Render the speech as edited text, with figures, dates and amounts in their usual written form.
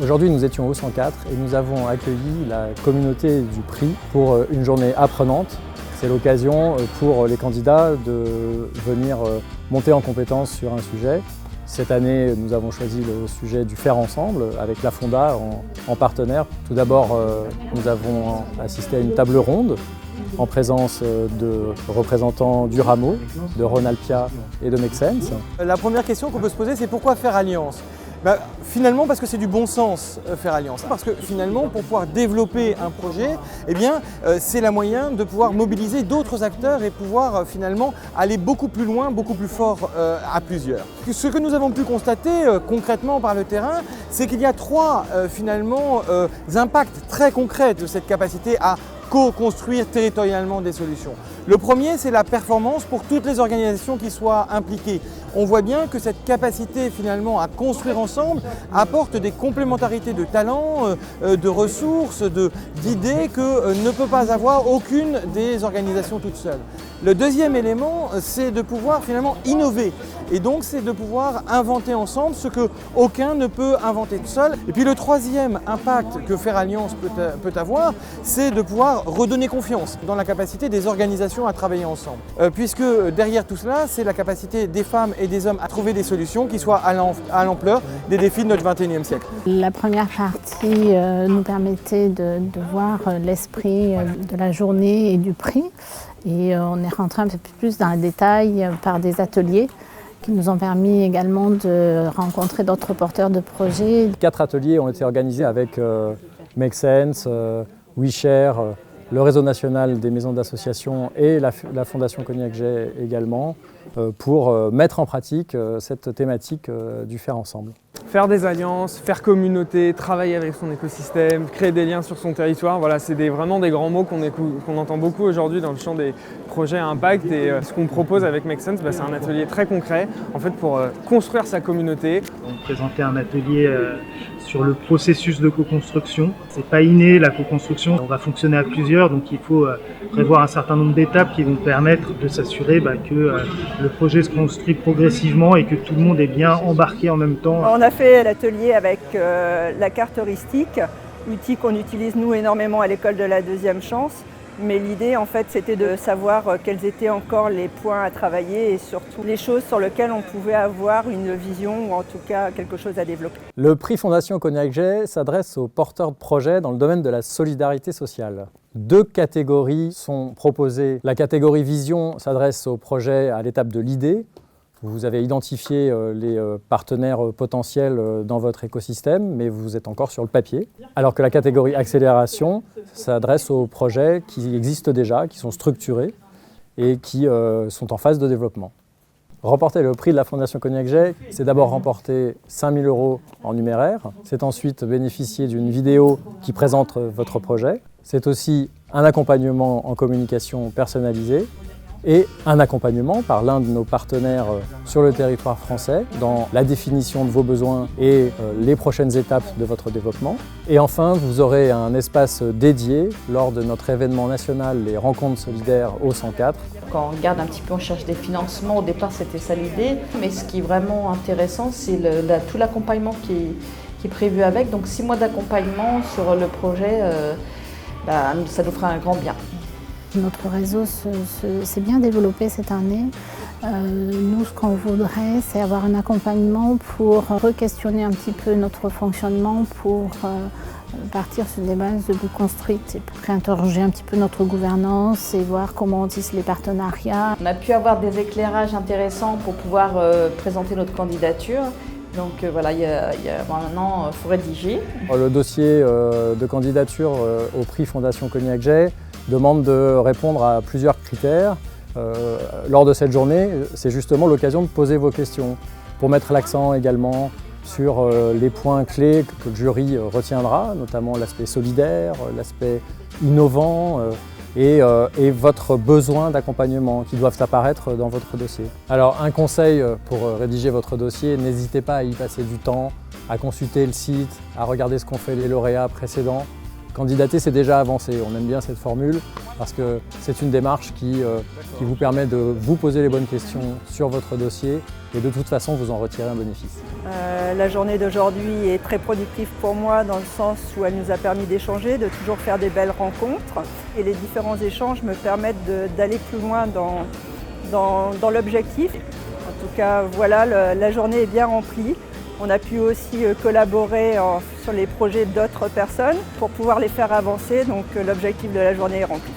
Aujourd'hui, nous étions au 104 et nous avons accueilli la communauté du prix pour une journée apprenante. C'est l'occasion pour les candidats de venir monter en compétence sur un sujet. Cette année, nous avons choisi le sujet du faire ensemble avec la Fonda en partenaire. Tout d'abord, nous avons assisté à une table ronde en présence de représentants du rameau, de Rhône-Alpia et de Make Sense. La première question qu'on peut se poser, c'est pourquoi faire alliance ? Finalement, parce que c'est du bon sens faire alliance. Parce que finalement, pour pouvoir développer un projet, c'est la moyen de pouvoir mobiliser d'autres acteurs et pouvoir finalement aller beaucoup plus loin, beaucoup plus fort à plusieurs. Ce que nous avons pu constater concrètement par le terrain, c'est qu'il y a trois impacts très concrets de cette capacité à co-construire territorialement des solutions. Le premier, c'est la performance pour toutes les organisations qui soient impliquées. On voit bien que cette capacité finalement à construire ensemble apporte des complémentarités de talents, de ressources, d'idées que ne peut pas avoir aucune des organisations toutes seules. Le deuxième élément, c'est de pouvoir finalement innover. Et donc, c'est de pouvoir inventer ensemble ce qu'aucun ne peut inventer tout seul. Et puis le troisième impact que faire alliance peut avoir, c'est de pouvoir redonner confiance dans la capacité des organisations à travailler ensemble. Puisque derrière tout cela, c'est la capacité des femmes et des hommes à trouver des solutions qui soient à l'ampleur des défis de notre 21e siècle. La première partie nous permettait de voir l'esprit de la journée et du prix. Et on est rentré un peu plus dans le détail par des ateliers qui nous ont permis également de rencontrer d'autres porteurs de projets. 4 ateliers ont été organisés avec Make Sense, WeShare, le réseau national des maisons d'association et la Fondation Cognac Jay également, pour mettre en pratique cette thématique du faire ensemble. Faire des alliances, faire communauté, travailler avec son écosystème, créer des liens sur son territoire, voilà, c'est vraiment des grands mots qu'on entend beaucoup aujourd'hui dans le champ des projets à impact. Et ce qu'on propose avec Make Sense, c'est un atelier très concret en fait, pour construire sa communauté. On présentait un atelier sur le processus de co-construction. C'est pas inné la co-construction, on va fonctionner à plusieurs, donc il faut prévoir un certain nombre d'étapes qui vont permettre de s'assurer que le projet se construit progressivement et que tout le monde est bien embarqué en même temps. On a fait l'atelier avec la carte heuristique, outil qu'on utilise nous énormément à l'école de la deuxième chance. Mais l'idée en fait c'était de savoir quels étaient encore les points à travailler et surtout les choses sur lesquelles on pouvait avoir une vision ou en tout cas quelque chose à développer. Le prix Fondation Cognac Jay s'adresse aux porteurs de projets dans le domaine de la solidarité sociale. 2 catégories sont proposées. La catégorie vision s'adresse aux projets à l'étape de l'idée. Vous avez identifié les partenaires potentiels dans votre écosystème, mais vous êtes encore sur le papier. Alors que la catégorie accélération s'adresse aux projets qui existent déjà, qui sont structurés et qui sont en phase de développement. Remporter le prix de la Fondation Cognac Jay, c'est d'abord remporter 5 000 € en numéraire. C'est ensuite bénéficier d'une vidéo qui présente votre projet. C'est aussi un accompagnement en communication personnalisé et un accompagnement par l'un de nos partenaires sur le territoire français dans la définition de vos besoins et les prochaines étapes de votre développement. Et enfin, vous aurez un espace dédié lors de notre événement national, les Rencontres solidaires au 104. Quand on regarde un petit peu, on cherche des financements. Au départ, c'était ça l'idée. Mais ce qui est vraiment intéressant, c'est tout l'accompagnement qui est prévu avec. Donc 6 mois d'accompagnement sur le projet, ça nous fera un grand bien. Notre réseau s'est bien développé cette année. Nous, ce qu'on voudrait, c'est avoir un accompagnement pour re-questionner un petit peu notre fonctionnement, pour partir sur des bases de construites et pour réinterroger un petit peu notre gouvernance et voir comment on tisse les partenariats. On a pu avoir des éclairages intéressants pour pouvoir présenter notre candidature. Donc voilà, il y a maintenant, il faut rédiger. Le dossier de candidature au prix Fondation Cognac Jay demande de répondre à plusieurs critères. Lors de cette journée, c'est justement l'occasion de poser vos questions pour mettre l'accent également sur les points clés que le jury retiendra, notamment l'aspect solidaire, l'aspect innovant et votre besoin d'accompagnement qui doivent apparaître dans votre dossier. Alors un conseil pour rédiger votre dossier, n'hésitez pas à y passer du temps, à consulter le site, à regarder ce qu'ont fait les lauréats précédents. Candidater, c'est déjà avancer. On aime bien cette formule parce que c'est une démarche qui vous permet de vous poser les bonnes questions sur votre dossier et de toute façon vous en retirer un bénéfice. La journée d'aujourd'hui est très productive pour moi dans le sens où elle nous a permis d'échanger, de toujours faire des belles rencontres. Et les différents échanges me permettent d'aller plus loin dans l'objectif. En tout cas, voilà, la journée est bien remplie. On a pu aussi collaborer sur les projets d'autres personnes pour pouvoir les faire avancer, donc l'objectif de la journée est rempli.